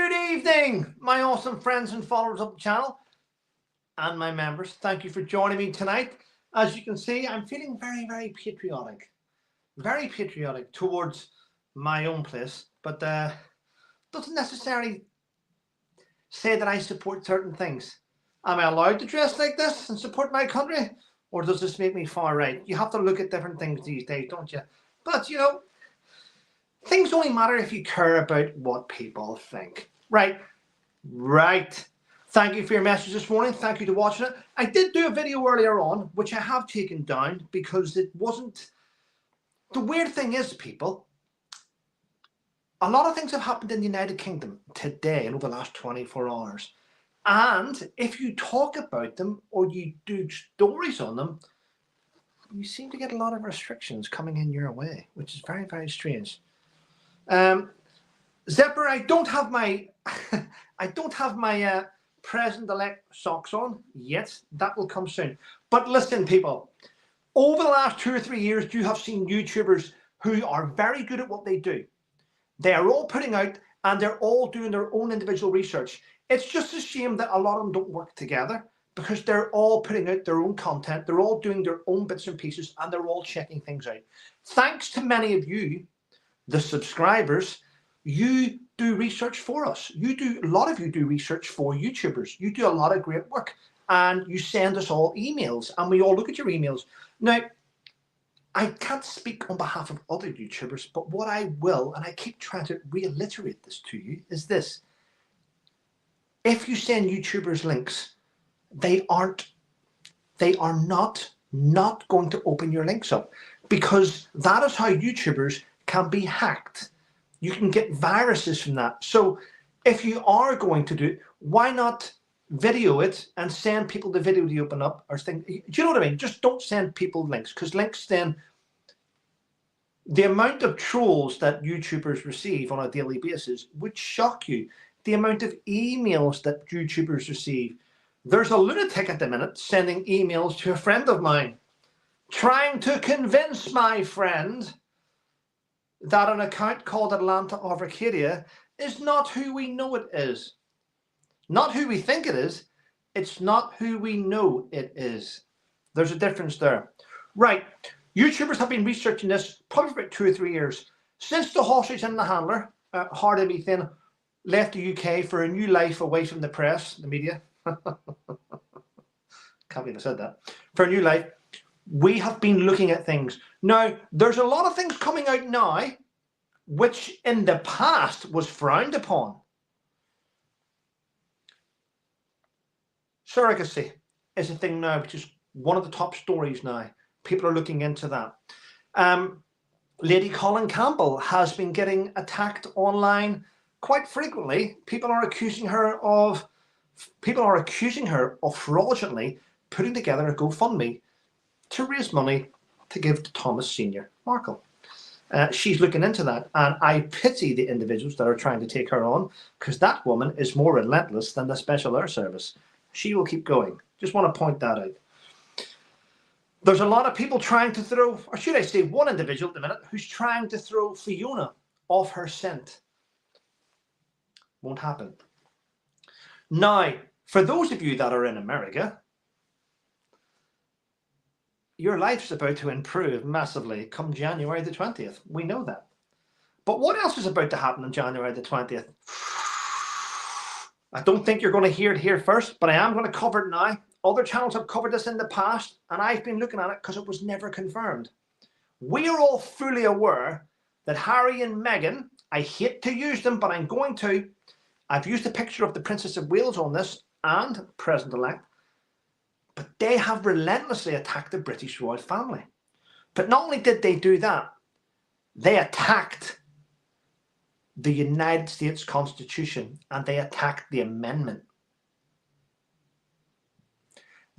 Good evening, my awesome friends and followers of the channel and my members. Thank you for joining me tonight. As you can see, I'm feeling very patriotic towards my own place, but doesn't necessarily say that I support certain things. Am I allowed to dress like this and support my country, or does this make me far right? You have to look at different things these days, don't you? But you know, things only matter if you care about what people think. Right. Thank you for your message this morning. Thank you for watching it. I did do a video earlier on, which I have taken down because it wasn't... The weird thing is, people, a lot of things have happened in the United Kingdom today and over the last 24 hours. And if you talk about them or you do stories on them, you seem to get a lot of restrictions coming in your way, which is very strange. Zephyr, I don't have my president-elect socks on yet. That will come soon. But listen, people, over the last 2 or 3 years, you have seen YouTubers who are very good at what they do. They are all putting out and they're all doing their own individual research. It's just a shame that a lot of them don't work together because they're all putting out their own content. They're all doing their own bits and pieces and they're all checking things out. Thanks to many of you, the subscribers, you do research for us. A lot of you do research for YouTubers. You do a lot of great work and you send us all emails and we all look at your emails. Now, I can't speak on behalf of other YouTubers, but what I will, and I keep trying to reiterate this to you, is this. If you send YouTubers links, they are not going to open your links up because that is how YouTubers can be hacked. You can get viruses from that. So if you are going to do it, why not video it and send people the video to open up or things? Do you know what I mean? Just don't send people links, because links then, the amount of trolls that YouTubers receive on a daily basis would shock you. The amount of emails that YouTubers receive. There's a lunatic at the minute sending emails to a friend of mine, trying to convince my friend that an account called Atlanta of Arcadia is not who we know it is. Not who we think it is. It's not who we know it is. There's a difference there. Right. YouTubers have been researching this probably for about 2 or 3 years. Since the hostage and the handler, Hard Emmy Thin, left the UK for a new life away from the press, the media. Can't believe I said that. For a new life. We have been looking at things. Now, there's a lot of things coming out now which in the past was frowned upon. Surrogacy is a thing now, which is one of the top stories now. People are looking into that. Lady Colin Campbell has been getting attacked online quite frequently. People are accusing her of fraudulently putting together a GoFundMe to raise money to give to Thomas Senior Markle. She's looking into that, and I pity the individuals that are trying to take her on, because that woman is more relentless than the Special Air Service. She will keep going. Just want to point that out. There's a lot of people trying to throw, or should I say one individual at the minute, who's trying to throw Fiona off her scent. Won't happen. Now, for those of you that are in America, your life's about to improve massively come January the 20th. We know that. But what else is about to happen on January the 20th? I don't think you're going to hear it here first, but I am going to cover it now. Other channels have covered this in the past, and I've been looking at it because it was never confirmed. We are all fully aware that Harry and Meghan, I hate to use them, but I'm going to. I've used a picture of the Princess of Wales on this and President-elect. But they have relentlessly attacked the British royal family. But not only did they do that, they attacked the United States Constitution and they attacked the amendment.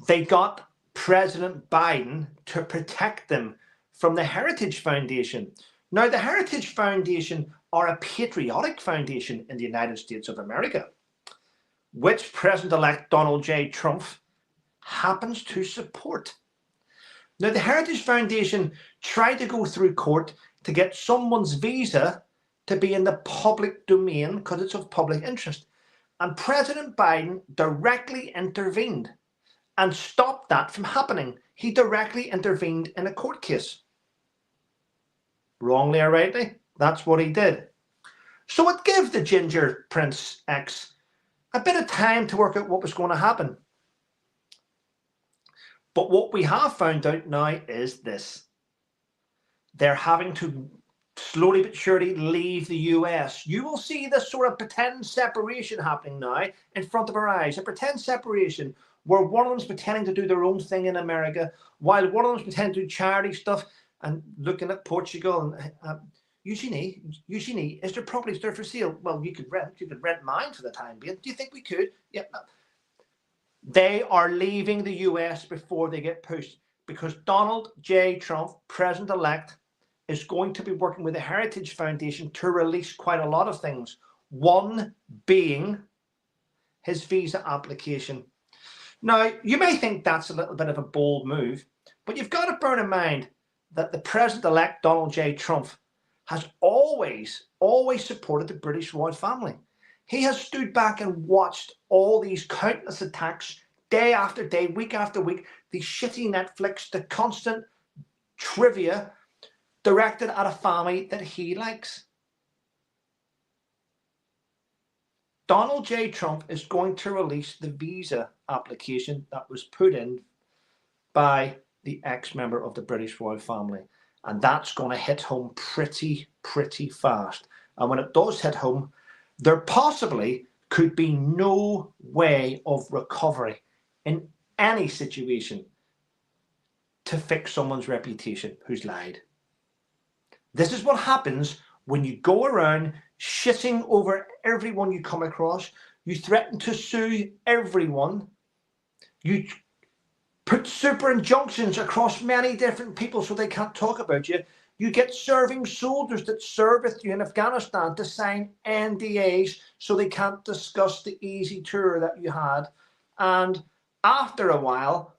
They got President Biden to protect them from the Heritage Foundation. Now, the Heritage Foundation are a patriotic foundation in the United States of America, which President-elect Donald J. Trump happens to support. Now, the Heritage Foundation tried to go through court to get someone's visa to be in the public domain because it's of public interest. And President Biden directly intervened and stopped that from happening. He directly intervened in a court case. Wrongly or rightly, that's what he did. So it gave the Ginger Prince X a bit of time to work out what was going to happen. But what we have found out now is this. They're having to slowly but surely leave the US. You will see this sort of pretend separation happening now in front of our eyes. A pretend separation where one of them's pretending to do their own thing in America, while one of them's pretending to do charity stuff and looking at Portugal. And Eugenie, is there properties there for sale? Well, you could rent mine for the time being. Do you think we could? Yeah. They are leaving the US before they get pushed because Donald J. Trump, President-elect, is going to be working with the Heritage Foundation to release quite a lot of things. One being his visa application. Now, you may think that's a little bit of a bold move, but you've got to bear in mind that the President-elect Donald J. Trump has always supported the British royal family. He has stood back and watched all these countless attacks day after day, week after week, the shitty Netflix, the constant trivia directed at a family that he likes. Donald J. Trump is going to release the visa application that was put in by the ex-member of the British royal family. And that's going to hit home pretty fast. And when it does hit home, there possibly could be no way of recovery in any situation to fix someone's reputation who's lied. This is what happens when you go around shitting over everyone you come across. You threaten to sue everyone. You put super injunctions across many different people so they can't talk about you. You get serving soldiers that serve with you in Afghanistan to sign NDAs so they can't discuss the easy tour that you had. And after a while,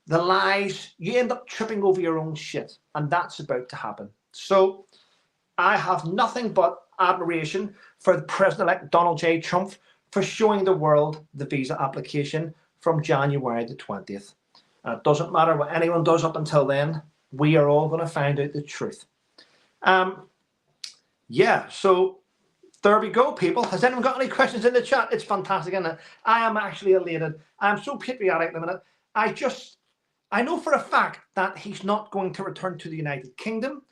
the lies, you end up tripping over your own shit. And that's about to happen. So I have nothing but admiration for the President-elect Donald J. Trump for showing the world the visa application from January the 20th. And it doesn't matter what anyone does up until then. We are all going to find out the truth. Yeah, so there we go, people. Has anyone got any questions in the chat? It's fantastic, isn't it? I am actually elated. I'm so patriotic at the minute. I know for a fact that he's not going to return to the United Kingdom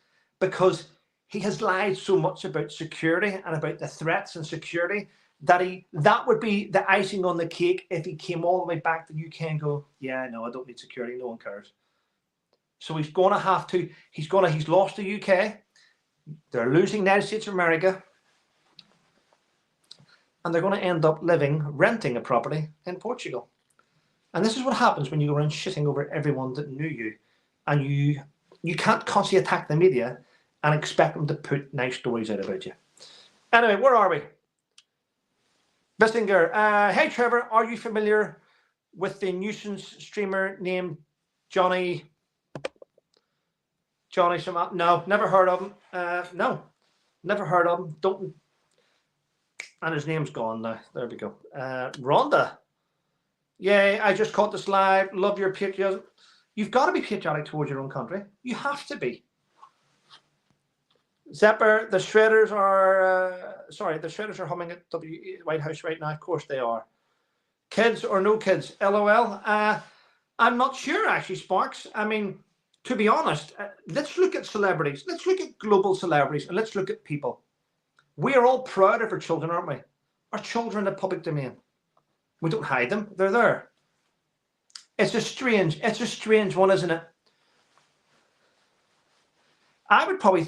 because he has lied so much about security and about the threats and security that would be the icing on the cake if he came all the way back to the UK and go, yeah, no, I don't need security. No one cares. So he's going to have to, he's lost the UK. They're losing the United States of America. And they're going to end up renting a property in Portugal. And this is what happens when you go around shitting over everyone that knew you. And you can't constantly attack the media and expect them to put nice stories out about you. Anyway, where are we? Bissinger, hey Trevor, are you familiar with the nuisance streamer named Johnny Samad? No, never heard of him. No, never heard of him. Don't. And his name's gone now. There we go. Rhonda. Yay, I just caught this live. Love your patriotism. You've got to be patriotic towards your own country. You have to be. Zepper, the Shredders are humming at White House right now. Of course they are. Kids or no kids? LOL. I'm not sure, actually, Sparks. I mean, to be honest, let's look at celebrities. Let's look at global celebrities and let's look at people. We are all proud of our children, aren't we? Our children in the public domain. We don't hide them. They're there. It's a strange one, isn't it? I would probably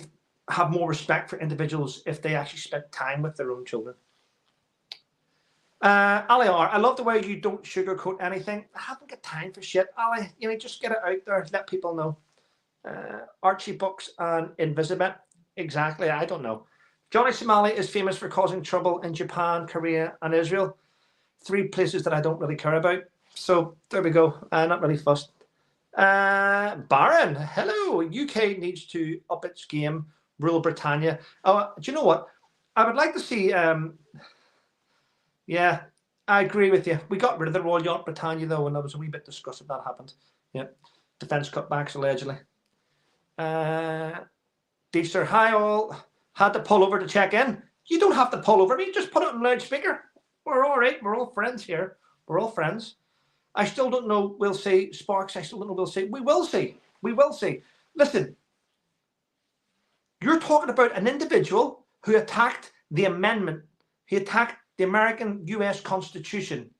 have more respect for individuals if they actually spent time with their own children. Ali R, I love the way you don't sugarcoat anything. I haven't got time for shit. Ali, just get it out there, let people know. Archie Books and Invisibet. Exactly, I don't know. Johnny Somali is famous for causing trouble in Japan, Korea, and Israel. 3 places that I don't really care about. So there we go. Not really fussed. Baron, hello. UK needs to up its game. Rule Britannia. Do you know what? I would like to see, yeah, I agree with you. We got rid of the Royal Yacht Britannia, though, and there was a wee bit discussed if that happened. Yeah, defence cutbacks, allegedly. Deepster, hi all. Had to pull over to check in. You don't have to pull over me, just put it on loudspeaker. We're all right, we're all friends here. We're all friends. I still don't know, we'll see. Sparks, I still don't know, we'll see. We will see. We will see. Listen, you're talking about an individual who attacked the amendment. He attacked the American US Constitution,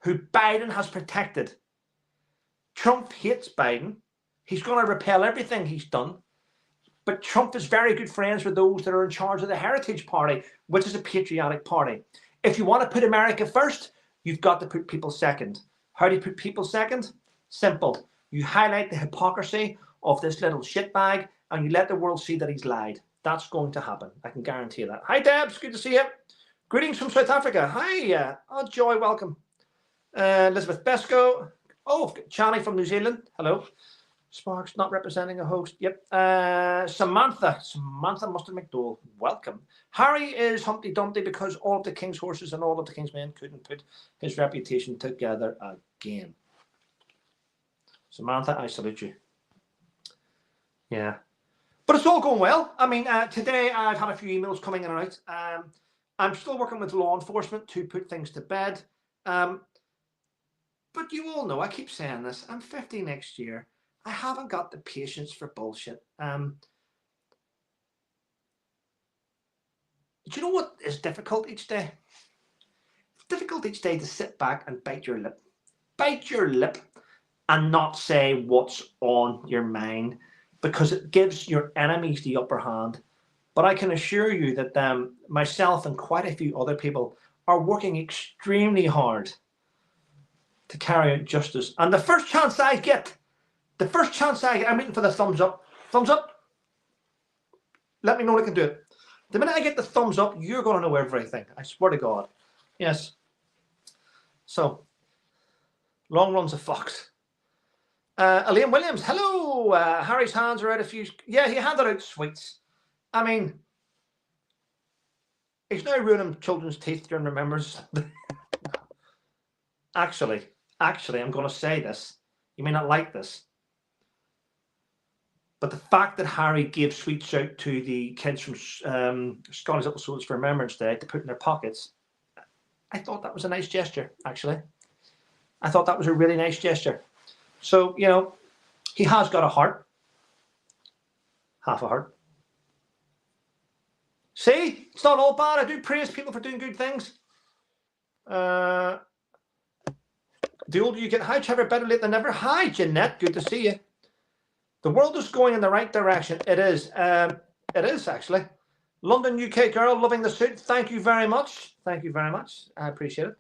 who Biden has protected. Trump hates Biden. He's going to repel everything he's done. But Trump is very good friends with those that are in charge of the Heritage Party, which is a patriotic party. If you want to put America first, you've got to put people second. How do you put people second? Simple. You highlight the hypocrisy of this little shitbag and you let the world see that he's lied. That's going to happen. I can guarantee you that. Hi, Debs. Good to see you. Greetings from South Africa. Hi. Oh, Joy, welcome. Elizabeth Besco. Oh, Chani from New Zealand. Hello. Sparks not representing a host. Yep. Samantha Mustard McDowell. Welcome. Harry is Humpty Dumpty because all of the king's horses and all of the king's men couldn't put his reputation together again. Samantha, I salute you. Yeah. But it's all going well. I mean, today I've had a few emails coming in and out. I'm still working with law enforcement to put things to bed. But you all know, I keep saying this, I'm 50 next year. I haven't got the patience for bullshit. Do you know what is difficult each day? It's difficult each day to sit back and bite your lip. Bite your lip and not say what's on your mind, because it gives your enemies the upper hand. But I can assure you that myself and quite a few other people are working extremely hard to carry out justice. And the first chance I get, I'm waiting for the thumbs up. Thumbs up. Let me know I can do it. The minute I get the thumbs up, you're going to know everything. I swear to God. Yes. So, long runs a fox. Elaine Williams, hello. Harry's hands are out a few. Yeah, he handed out sweets. I mean, he's now ruining children's teeth during Remembrance. Actually, I'm going to say this. You may not like this. But the fact that Harry gave sweets out to the kids from Scotland's Little Soldiers for Remembrance Day to put in their pockets, I thought that was a nice gesture, actually. I thought that was a really nice gesture. So, you know, he has got a heart. Half a heart. See? It's not all bad. I do praise people for doing good things. The older you get, hi, Trevor, better late than never. Hi, Jeanette. Good to see you. The world is going in the right direction. It is. It is, actually. London, UK girl, loving the suit. Thank you very much. Thank you very much. I appreciate it.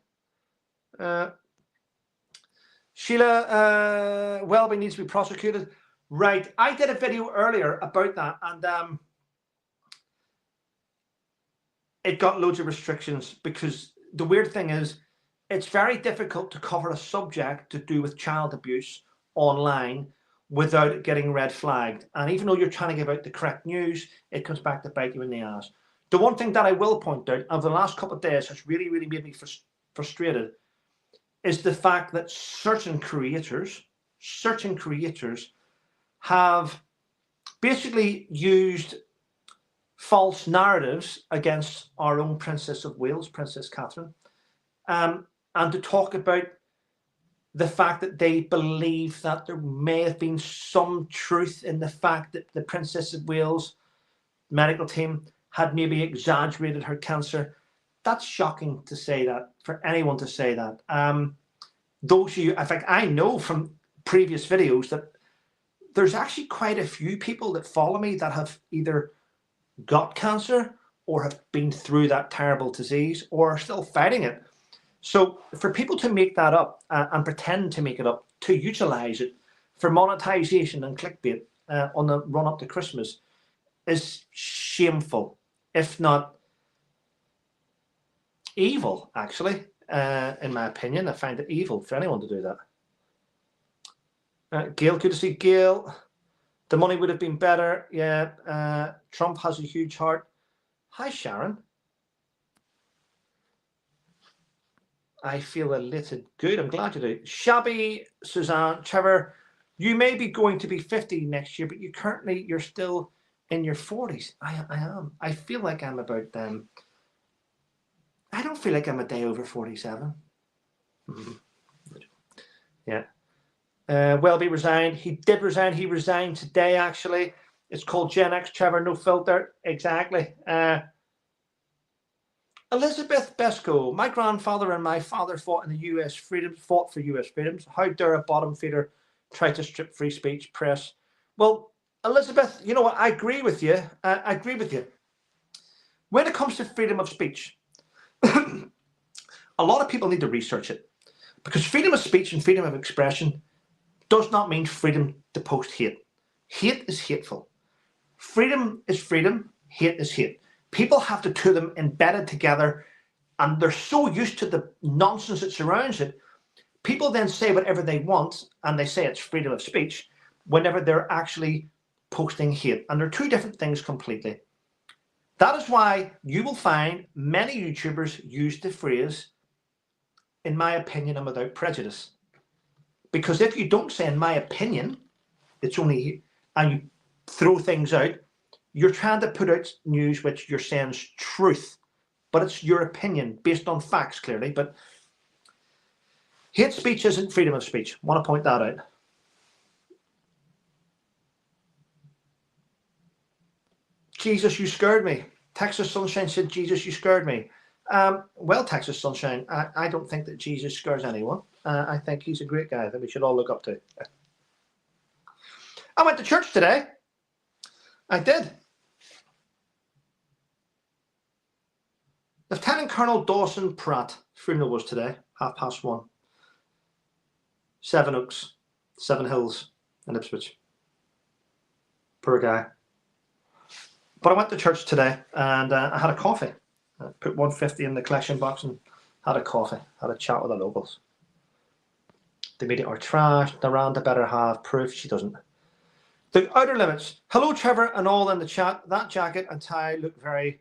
Sheila, Welby needs to be prosecuted. Right. I did a video earlier about that, and it got loads of restrictions, because the weird thing is it's very difficult to cover a subject to do with child abuse online without it getting red flagged. And even though you're trying to give out the correct news, it comes back to bite you in the ass. The one thing that I will point out over the last couple of days has really, really made me frustrated is the fact that certain creators have basically used false narratives against our own Princess of Wales, Princess Catherine, and to talk about the fact that they believe that there may have been some truth in the fact that the Princess of Wales medical team had maybe exaggerated her cancer. That's shocking to say that, for anyone to say that. Those of you, in fact, I know from previous videos that there's actually quite a few people that follow me that have either got cancer or have been through that terrible disease or are still fighting it. So for people to make that up and pretend to make it up, to utilize it for monetization and clickbait on the run up to Christmas is shameful, if not evil, actually. In my opinion, I find it evil for anyone to do that. Gail, good to see Gail. The money would have been better. Yeah, Trump has a huge heart. Hi, Sharon. I feel elated. Good, I'm glad you do. Shabby, Suzanne, Trevor, you may be going to be 50 next year, but you're still in your 40s. I am. I feel like I'm about I don't feel like I'm a day over 47. Yeah. Welby resigned. He did resign. He resigned today, actually. It's called Gen X, Trevor, no filter. Exactly. Elizabeth Besco, my grandfather and my father fought for US freedoms. How dare a bottom feeder try to strip free speech press? Well, Elizabeth, you know what? I agree with you. I agree with you. When it comes to freedom of speech, a lot of people need to research it, because freedom of speech and freedom of expression does not mean freedom to post hate. Hate is hateful. Freedom is freedom. Hate is hate. People have the two of them embedded together, and they're so used to the nonsense that surrounds it. People then say whatever they want, and they say it's freedom of speech whenever they're actually posting hate. And they're two different things completely. That is why you will find many YouTubers use the phrase, in my opinion and without prejudice. Because if you don't say, in my opinion, it's only, and you throw things out, you're trying to put out news which you're saying is truth, but it's your opinion based on facts, clearly. But hate speech isn't freedom of speech. I want to point that out. Jesus, you scared me. Texas Sunshine said, Jesus, you scared me. Well, Texas Sunshine, I don't think that Jesus scares anyone. I think he's a great guy that we should all look up to. I went to church today. I did. Lieutenant Colonel Dawson Pratt, funeral was today, 1:30. Sevenoaks, Seven Hills in Ipswich. Poor guy. But I went to church today, and I had a coffee. I put 150 in the collection box and had a coffee. Had a chat with the locals. The media are trash. Miranda better have proof she doesn't. The Outer Limits. Hello, Trevor, and all in the chat. That jacket and tie look very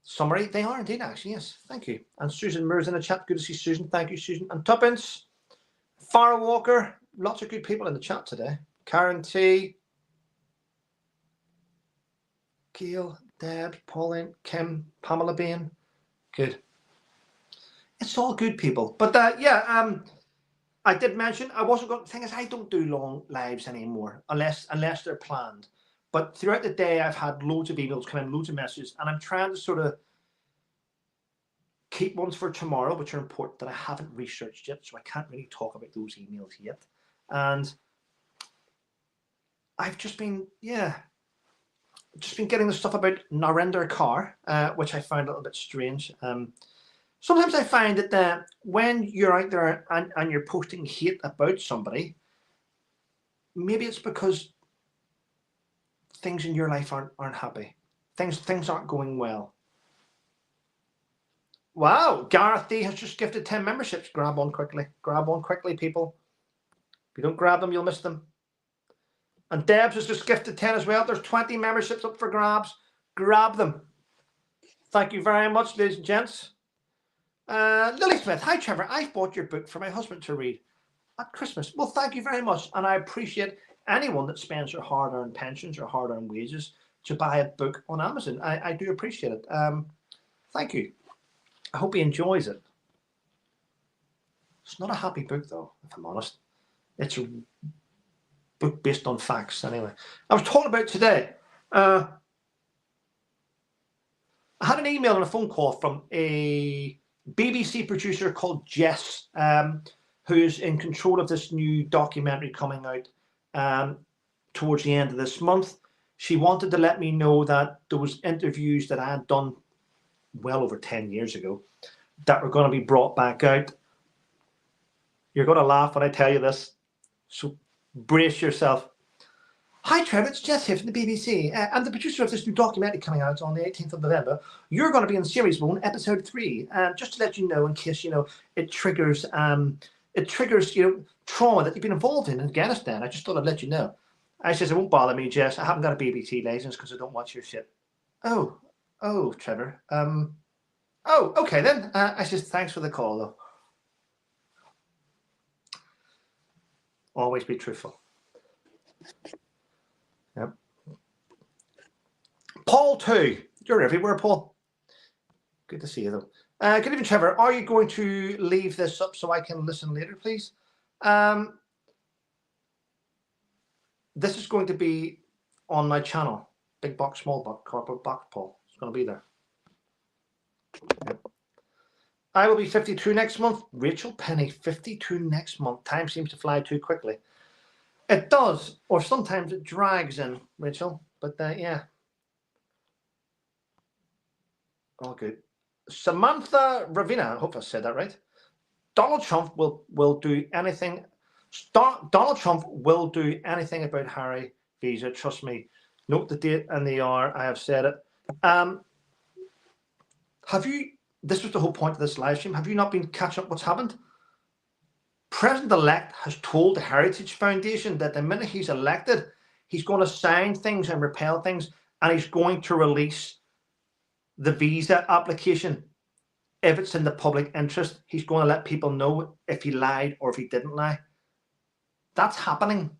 summery. They are indeed, actually. Yes, thank you. And Susan Moore's in the chat. Good to see Susan. Thank you, Susan. And Tuppence, Farrah Walker. Lots of good people in the chat today. Karen T. Gail, Deb, Pauline, Kim, Pamela Bain. Good. It's all good people. But I did mention I wasn't going. The thing is, I don't do long lives anymore unless they're planned. But throughout the day, I've had loads of emails come in, loads of messages, and I'm trying to sort of keep ones for tomorrow, which are important, that I haven't researched yet, so I can't really talk about those emails yet. And I've just been getting the stuff about Narendra Kaur, which I found a little bit strange. Sometimes I find that when you're out there and you're posting hate about somebody, maybe it's because things in your life aren't happy. Things aren't going well. Wow, Gareth D has just gifted 10 memberships. Grab one quickly. Grab one quickly, people. If you don't grab them, you'll miss them. And Debs has just gifted 10 as well. There's 20 memberships up for grabs. Grab them. Thank you very much, ladies and gents. Lily Smith, hi Trevor. I've bought your book for my husband to read at Christmas. Well, thank you very much. And I appreciate anyone that spends their hard-earned pensions or hard-earned wages to buy a book on Amazon. I do appreciate it. Thank you. I hope he enjoys it. It's not a happy book, though, if I'm honest. It's a book based on facts, anyway. I was talking about today. I had an email and a phone call from a BBC producer called Jess, who's in control of this new documentary coming out towards the end of this month. She wanted to let me know that there was interviews that I had done well over 10 years ago that were going to be brought back out. You're going to laugh when I tell you this, so brace yourself. Hi Trevor, it's Jess here from the BBC. I'm the producer of this new documentary coming out on the 18th of November. You're going to be in Series 1, Episode 3. Just to let you know, in case it triggers trauma that you've been involved in Afghanistan. I just thought I'd let you know. I says, it won't bother me, Jess. I haven't got a BBC license because I don't watch your shit. Oh, Oh, Trevor. Oh, okay then. I just thanks for the call though. Always be truthful. Yep. Paul too. You're everywhere, Paul. Good to see you though. Good evening, Trevor. Are you going to leave this up so I can listen later, please? This is going to be on my channel. Big box, small box, corporate box, Paul. It's going to be there. Yep. I will be 52 next month. Rachel Penny, 52 next month. Time seems to fly too quickly. It does, or sometimes it drags in, Rachel. But yeah. All good. Samantha Ravina, I hope I said that right. Donald Trump will do anything. Donald Trump will do anything about Harry visa. Trust me. Note the date and the hour. I have said it. Have you? This was the whole point of this live stream. Have you not been catching up what's happened? President-elect has told the Heritage Foundation that the minute he's elected, he's going to sign things and repeal things, and he's going to release the visa application if it's in the public interest. He's going to let people know if he lied or if he didn't lie. That's happening.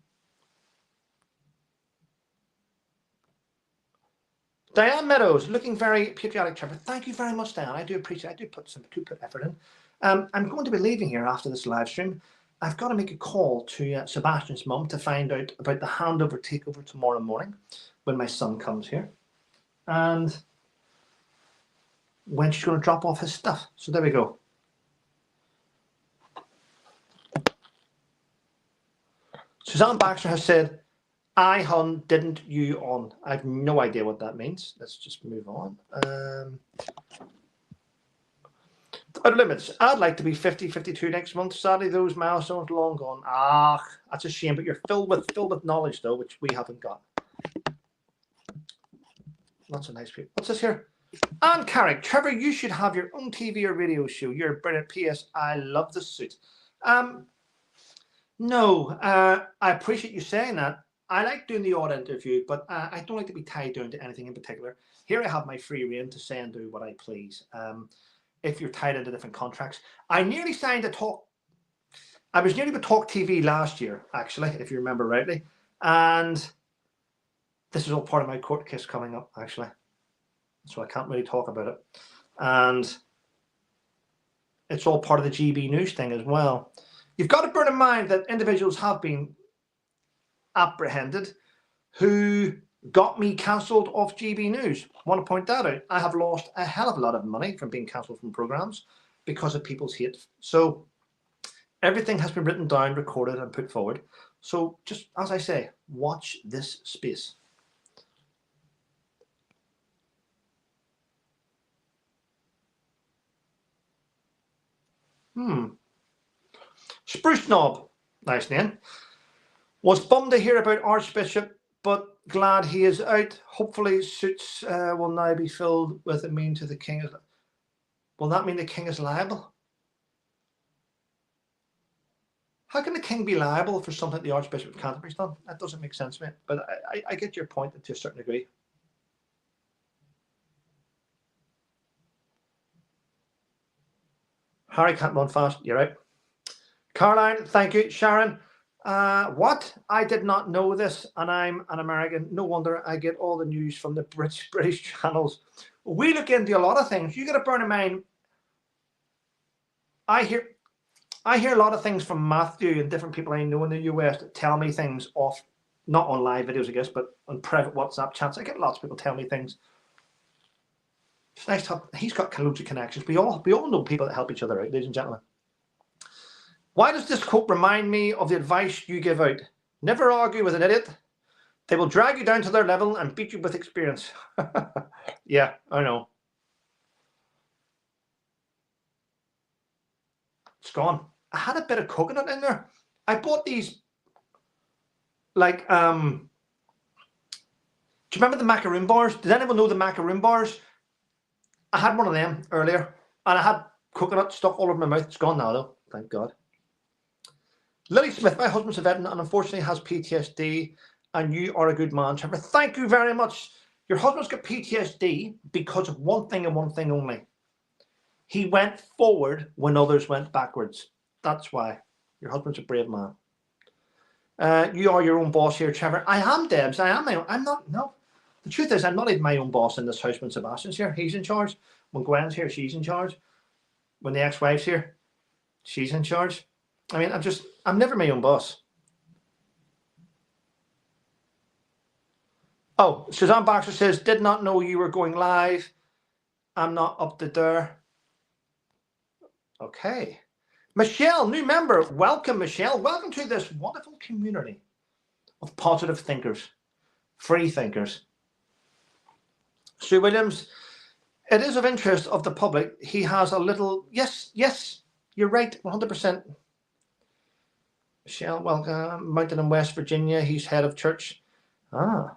Diane Meadows, looking very patriotic, Trevor. Thank you very much, Diane. I do appreciate it. I do put effort in. I'm going to be leaving here after this live stream. I've got to make a call to Sebastian's mum to find out about the handover takeover tomorrow morning when my son comes here. And when she's going to drop off his stuff. So there we go. Suzanne Baxter has said, I hun, didn't you on. I have no idea what that means. Let's just move on. Out of limits. I'd like to be 50, 52 next month. Sadly, those milestones long gone. Ah, that's a shame, but you're filled with knowledge though, which we haven't got. Lots of nice people. What's this here? Anne Carrick, Trevor, you should have your own TV or radio show. You're brilliant. P.S. I love the suit. No, I appreciate you saying that. I like doing the odd interview, but I don't like to be tied down to anything in particular. Here I have my free reign to say and do what I please. If you're tied into different contracts, I nearly signed a talk. I was nearly with Talk TV last year, actually, if you remember rightly. And this is all part of my court case coming up, actually. So I can't really talk about it. And it's all part of the GB News thing as well. You've got to bear in mind that individuals have been apprehended who got me cancelled off GB News. I want to point that out. I have lost a hell of a lot of money from being cancelled from programs because of people's hate. So everything has been written down, recorded, and put forward. So just as I say, watch this space. Spruce Knob, nice name. Was bummed to hear about Archbishop, but glad he is out. Hopefully suits will now be filled with a mean to the king. Will that mean the king is liable? How can the king be liable for something the Archbishop of Canterbury's done? That doesn't make sense, mate. But I get your point to a certain degree. Harry can't run fast. You're right. Caroline, thank you. Sharon, what? I did not know this, and I'm an American. No wonder I get all the news from the British channels. We look into a lot of things. You got to bear in mind, I hear a lot of things from Matthew and different people I know in the US that tell me things off, not on live videos, I guess, but on private WhatsApp chats. I get lots of people tell me things. It's nice to have, he's got loads of connections. We all know people that help each other out, ladies and gentlemen. Why does this quote remind me of the advice you give out? Never argue with an idiot. They will drag you down to their level and beat you with experience. Yeah, I know. It's gone. I had a bit of coconut in there. I bought these, like, do you remember the macaroon bars? Does anyone know the macaroon bars? I had one of them earlier, and I had coconut stuck all over my mouth. It's gone now, though. Thank God. Lily Smith, my husband's a veteran and unfortunately has PTSD, and you are a good man, Trevor. Thank you very much. Your husband's got PTSD because of one thing and one thing only. He went forward when others went backwards. That's why. Your husband's a brave man. You are your own boss here, Trevor. I am, Debs. I am my own. I'm not. No. The truth is, I'm not even my own boss in this house when Sebastian's here. He's in charge. When Gwen's here, she's in charge. When the ex-wife's here, she's in charge. I mean, I'm never my own boss. Oh, Suzanne Baxter says, did not know you were going live. I'm not up to there. Okay. Michelle, new member. Welcome, Michelle. Welcome to this wonderful community of positive thinkers, free thinkers. Sue Williams, it is of interest of the public. He has a little, yes, you're right, 100%. Michelle, welcome. Mountain in West Virginia. He's head of church. Ah.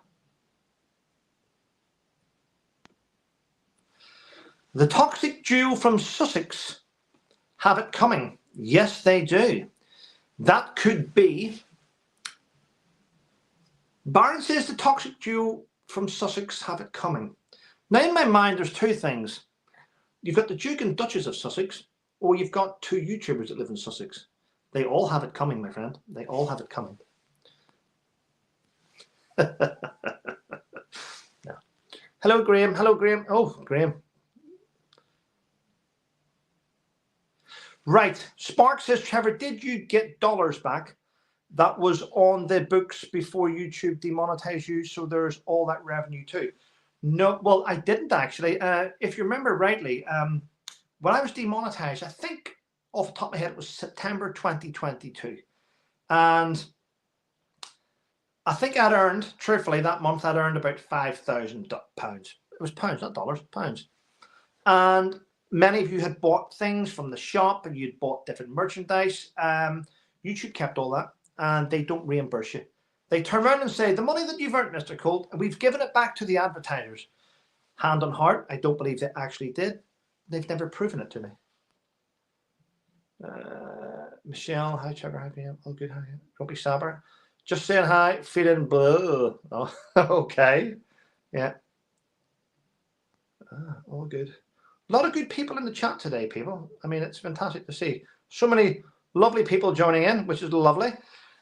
The toxic duo from Sussex have it coming. Yes, they do. That could be. Baron says the toxic duo from Sussex have it coming. Now, in my mind, there's two things. You've got the Duke and Duchess of Sussex, or you've got two YouTubers that live in Sussex. They all have it coming, my friend. They all have it coming. No. Hello, Graham. Hello, Graham. Oh, Graham. Right. Spark says, Trevor, did you get dollars back? That was on the books before YouTube demonetized you, so there's all that revenue too. No, well, I didn't actually. If you remember rightly, when I was demonetized, I think off the top of my head, it was September 2022. And I think I'd earned, truthfully, that month, I'd earned about £5,000. It was pounds, not dollars, pounds. And many of you had bought things from the shop and you'd bought different merchandise. YouTube kept all that and they don't reimburse you. They turn around and say, the money that you've earned, Mr. Colt, we've given it back to the advertisers. Hand on heart, I don't believe they actually did. They've never proven it to me. Michelle, hi Trevor, hi Graham. All good, hi. Grumpy Saber. Just saying hi, feeling blue. Oh, okay. Yeah. All good. A lot of good people in the chat today, people. I mean, it's fantastic to see. So many lovely people joining in, which is lovely.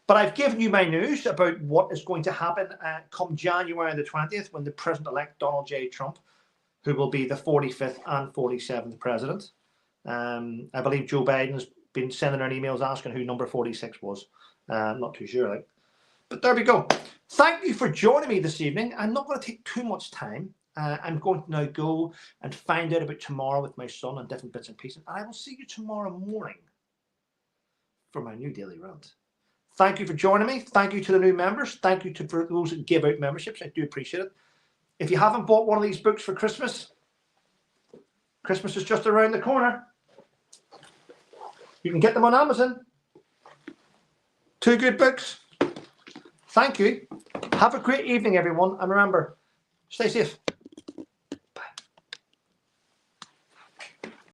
But I've given you my news about what is going to happen come January the 20th when the President-elect Donald J. Trump, who will be the 45th and 47th president. I believe Joe Biden's been sending out emails asking who number 46 was. I'm not too sure. Like. But there we go. Thank you for joining me this evening. I'm not going to take too much time. I'm going to now go and find out about tomorrow with my son and different bits and pieces. And I will see you tomorrow morning for my new daily rant. Thank you for joining me. Thank you to the new members. Thank you to for those that give out memberships. I do appreciate it. If you haven't bought one of these books for Christmas, Christmas is just around the corner. You can get them on Amazon. 2 good books. Thank you. Have a great evening, everyone. And remember, stay safe.